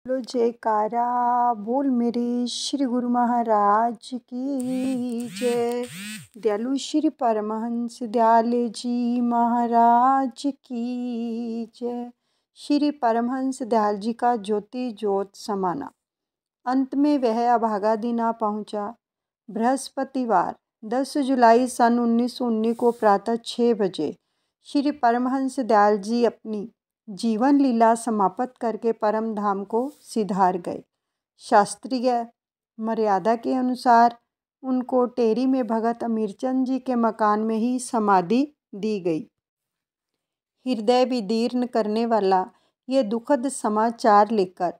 बोलो जयकारा बोल मेरे श्री गुरु महाराज की जय। दयालु श्री परमहंस दयाले जी महाराज की जय। श्री परमहंस दयाल जी का ज्योति ज्योत समाना। अंत में वह अभागा दिन आ पहुँचा। बृहस्पतिवार 10 जुलाई सन 1919 को प्रातः 6 बजे श्री परमहंस दयाल जी अपनी जीवन लीला समाप्त करके परम धाम को सिधार गए। शास्त्रीय मर्यादा के अनुसार उनको टेरी में भगत अमीरचंद जी के मकान में ही समाधि दी गई। हृदय विदीर्ण करने वाला ये दुखद समाचार लेकर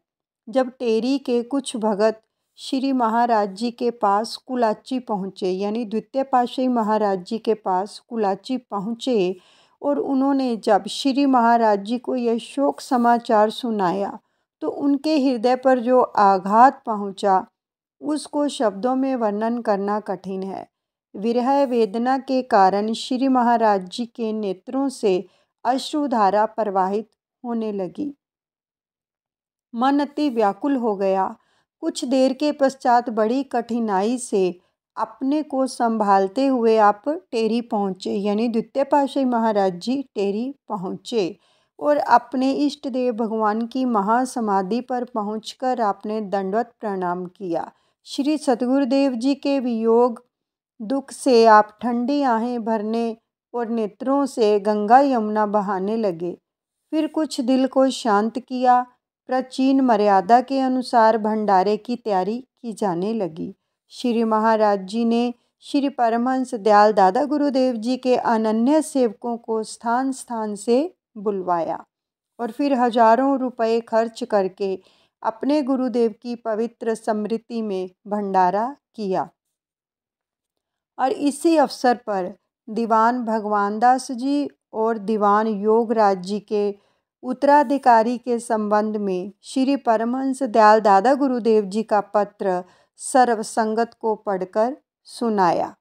जब टेरी के कुछ भगत श्री महाराज जी के पास कुलाची पहुँचे, यानी द्वितीय पातशाही महाराज जी के पास कुलाची पहुँचे, और उन्होंने जब श्री महाराज जी को यह शोक समाचार सुनाया तो उनके हृदय पर जो आघात पहुँचा उसको शब्दों में वर्णन करना कठिन है। विरह वेदना के कारण श्री महाराज जी के नेत्रों से अश्रुधारा प्रवाहित होने लगी। मन अति व्याकुल हो गया। कुछ देर के पश्चात बड़ी कठिनाई से अपने को संभालते हुए आप टेरी पहुँचे, यानी द्वितीय पातशाही महाराज जी टेरी पहुँचे और अपने इष्ट देव भगवान की महासमाधि पर पहुंचकर आपने दंडवत प्रणाम किया। श्री सतगुरुदेव जी के वियोग दुख से आप ठंडी आहें भरने और नेत्रों से गंगा यमुना बहाने लगे। फिर कुछ दिल को शांत किया। प्राचीन मर्यादा के अनुसार भंडारे की तैयारी की जाने लगी। श्री महाराज जी ने श्री परमहंस दयाल दादा गुरुदेव जी के अनन्य सेवकों को स्थान स्थान से बुलवाया और फिर हजारों रुपए खर्च करके अपने गुरुदेव की पवित्र स्मृति में भंडारा किया। और इसी अवसर पर दीवान भगवान दास जी और दीवान योगराज जी के उत्तराधिकारी के संबंध में श्री परमहंस दयाल दादा गुरुदेव जी का पत्र सर्वसंगत को पढ़कर सुनाया।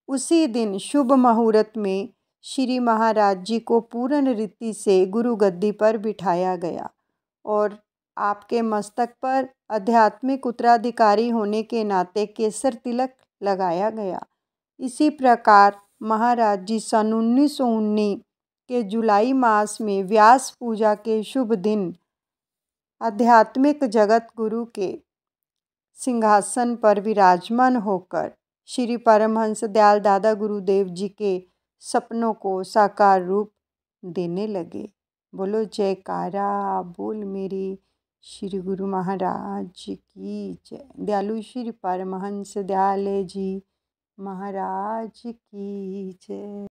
उसी दिन शुभ मुहूर्त में श्री महाराज जी को पूर्ण रीति से गुरु गद्दी पर बिठाया गया और आपके मस्तक पर आध्यात्मिक उत्तराधिकारी होने के नाते केसर तिलक लगाया गया। इसी प्रकार महाराज जी सन 1919 के जुलाई मास में व्यास पूजा के शुभ दिन आध्यात्मिक जगत गुरु के सिंहासन पर विराजमान होकर श्री परमहंस दयाल दादा गुरुदेव जी के सपनों को साकार रूप देने लगे। बोलो जयकारा बोल मेरी श्री गुरु महाराज की जय। दयालु श्री परमहंस दयाल जी महाराज की जय।